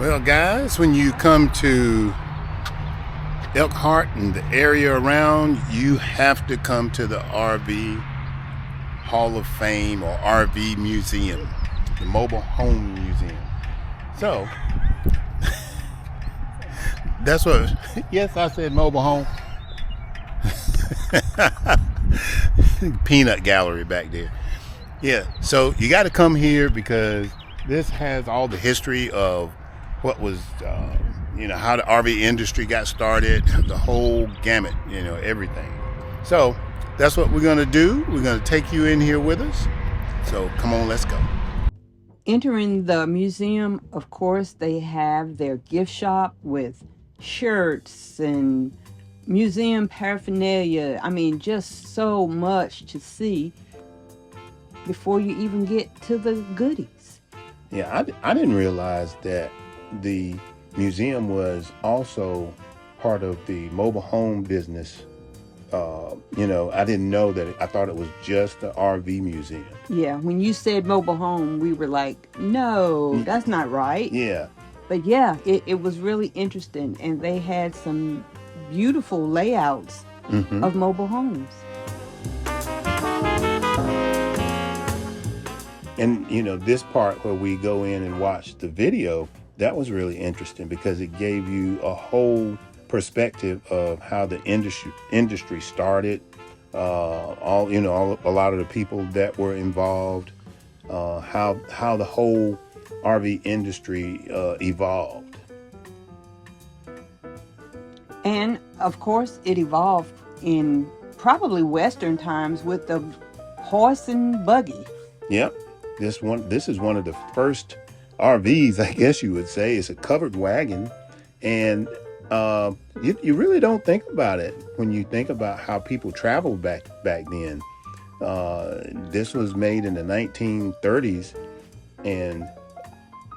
Well, guys, when you come to Elkhart and the area around, you have to come to the RV Hall of Fame or RV Museum, the Mobile Home Museum. So, that's what, yes, I said mobile home. Peanut gallery back there. Yeah, so you got to come here because this has all the history of what was, how the RV industry got started, the whole gamut, everything. So that's what we're going to do. We're going to take you in here with us. So come on, let's go. Entering the museum, of course, they have their gift shop with shirts and museum paraphernalia. I mean, just so much to see before you even get to the goodies. Yeah, I didn't realize that the museum was also part of the mobile home business. I didn't know that. I thought it was just the RV museum. Yeah, when you said mobile home, we were like, no, that's not right. Yeah. But yeah, it was really interesting. And they had some beautiful layouts of mobile homes. And, this part where we go in and watch the video, that was really interesting because it gave you a whole perspective of how the industry started, a lot of the people that were involved, how the whole RV industry evolved. And of course, it evolved in probably Western times with the horse and buggy. Yep. This is one of the first RVs, I guess you would say. It's a covered wagon, and you really don't think about it when you think about how people traveled back then. This was made in the 1930s, and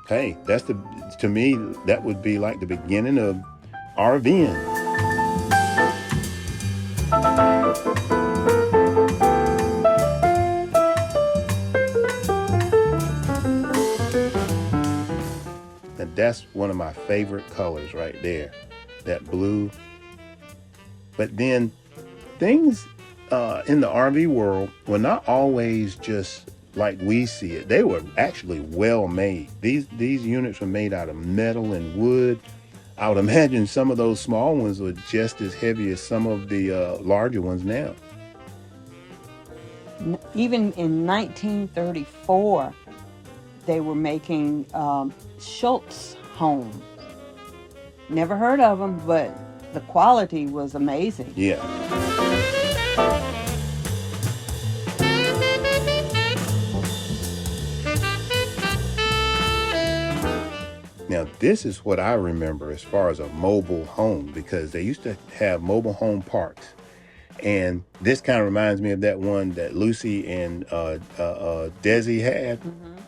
hey, to me that would be like the beginning of RVing. That's one of my favorite colors right there, that blue. But then things in the RV world were not always just like we see it. They were actually well made. These units were made out of metal and wood. I would imagine some of those small ones were just as heavy as some of the larger ones now. Even in 1934, they were making Schultz homes. Never heard of them, but the quality was amazing. Yeah. Now, this is what I remember as far as a mobile home, because they used to have mobile home parks. And this kind of reminds me of that one that Lucy and Desi had.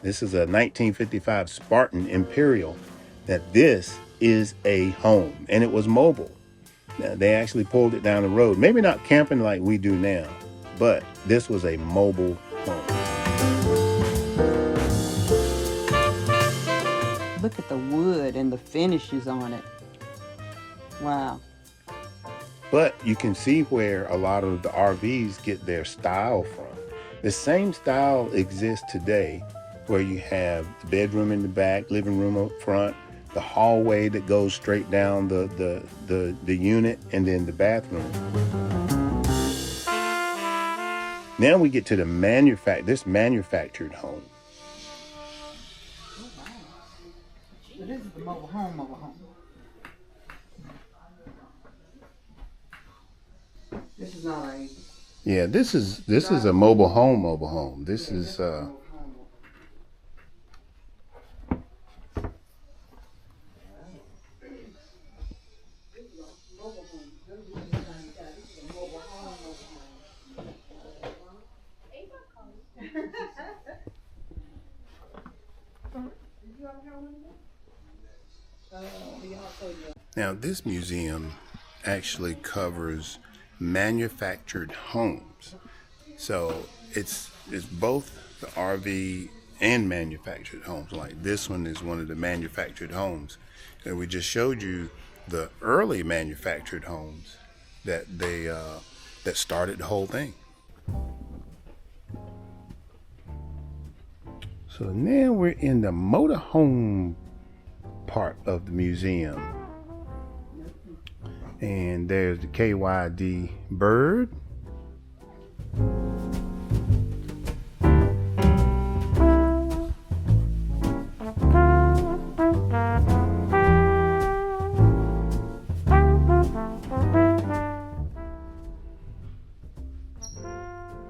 This is a 1955 Spartan Imperial. That this is a home, and it was mobile. Now, they actually pulled it down the road. Maybe not camping like we do now, but this was a mobile home. Look at the wood and the finishes on it. Wow. But you can see where a lot of the RVs get their style from. The same style exists today, where you have the bedroom in the back, living room up front, the hallway that goes straight down the unit, and then the bathroom. Now we get to this manufactured home. Oh, wow. So this is the mobile home. This is not a... Yeah, this is a mobile home. This is Now, this museum actually covers manufactured homes. So it's both the RV and manufactured homes. Like this one is one of the manufactured homes. And we just showed you the early manufactured homes that that started the whole thing. So now we're in the motorhome part of the museum. And there's the KYD bird.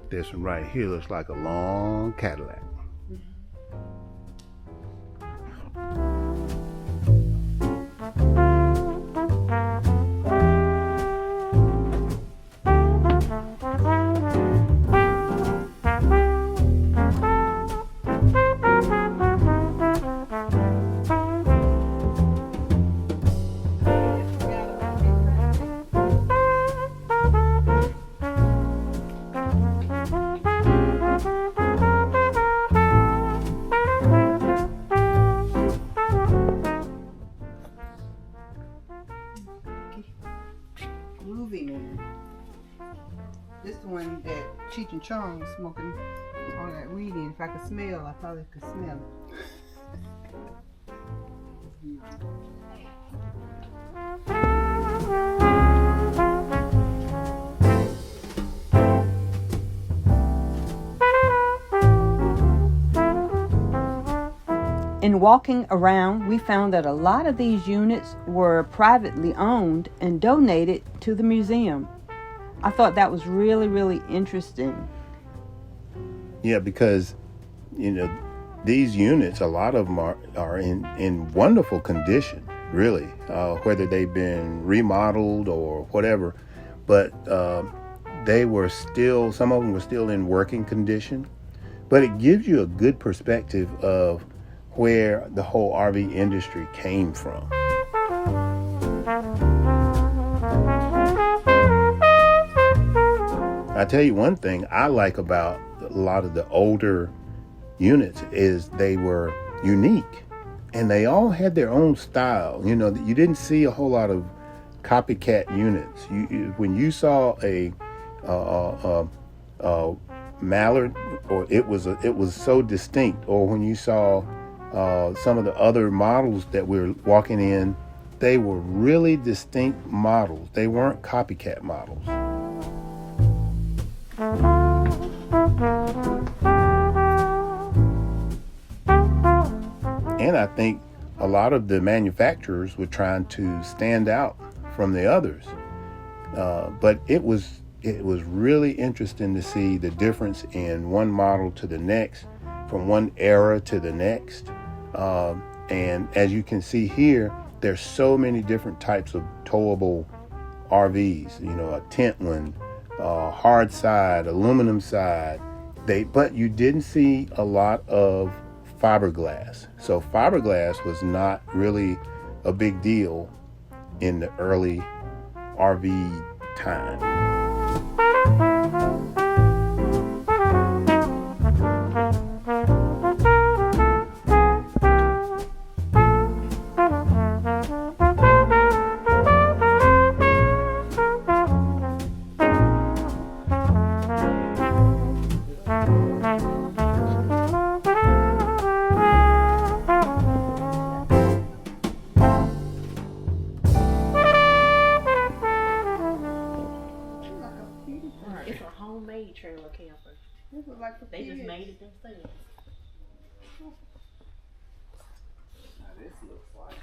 This one right here looks like a long Cadillac. This the one that Cheech and Chong was smoking on that weed in. If I could smell, I probably could smell it. In walking around, we found that a lot of these units were privately owned and donated to the museum. I thought that was really, really interesting. Yeah, because, you know, these units, a lot of them are in wonderful condition, really, whether they've been remodeled or whatever. But they were still, some of them were still in working condition. But it gives you a good perspective of where the whole RV industry came from. I tell you one thing I like about a lot of the older units is they were unique and they all had their own style. You know, you didn't see a whole lot of copycat units. When you saw a Mallard, or it was so distinct, or when you saw some of the other models that we were walking in, they were really distinct models. They weren't copycat models. And I think a lot of the manufacturers were trying to stand out from the others. But it was really interesting to see the difference in one model to the next, from one era to the next. And as you can see here, there's so many different types of towable RVs. You know, a tent one, hard side, aluminum side. But you didn't see a lot of fiberglass. So fiberglass was not really a big deal in the early RV time. It's a homemade trailer camper. They just made it themselves. Now this looks like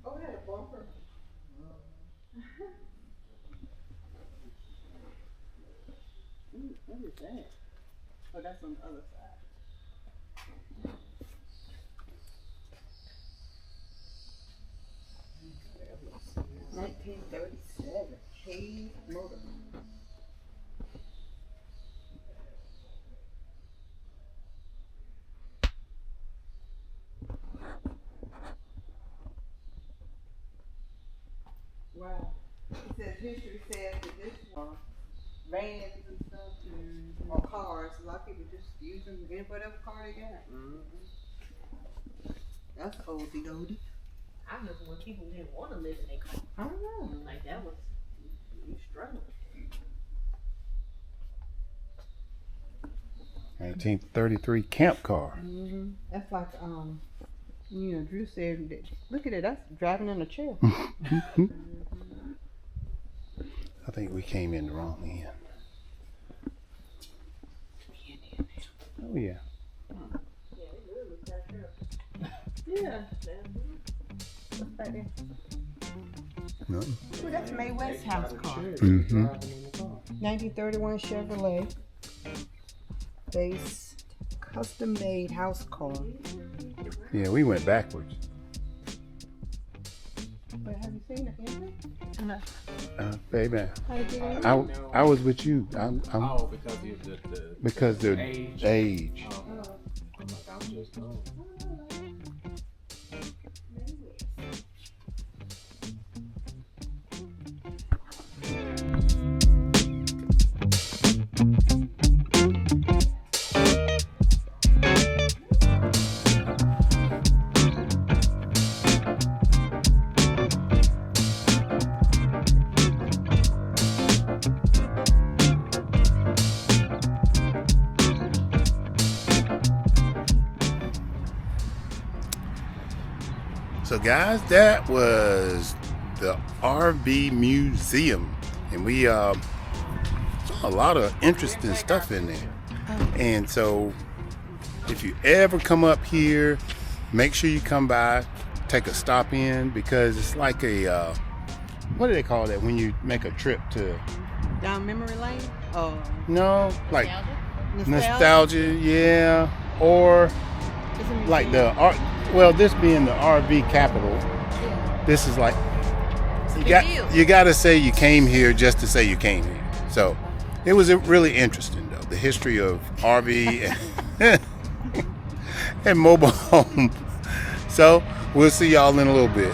Oh, yeah, a bumper. What is that? Oh, that's on the other side. 1937 Hayes Motorhome. Right. It says history says that this was vans and stuff, or cars. A lot of people just use them in whatever car they got. That's oldie goldie. I remember when people didn't want to live in their car. I don't know. Like that was, you struggling. 1933 camp car. That's like Drew said that, look at it, that's driving in a chair. I think we came in the wrong end. Oh yeah. Yeah. What's back there? Nothing. Ooh, that's Mae West's house car. 1931 Chevrolet. Base custom made house car. Yeah, we went backwards. But have you seen it? Baby, How you doing? I was with you. Oh, because because the age. So guys, that was the RV museum, and we saw a lot of interesting stuff in there. And so if you ever come up here, make sure you come by, take a stop in, because it's like a what do they call that when you make a trip to Down memory lane? Oh. no, like nostalgia, yeah, or like the art. Well, this being the RV capital, this is like you got to say you came here just to say you came here. So it was really interesting though, the history of RV and mobile home. So we'll see y'all in a little bit.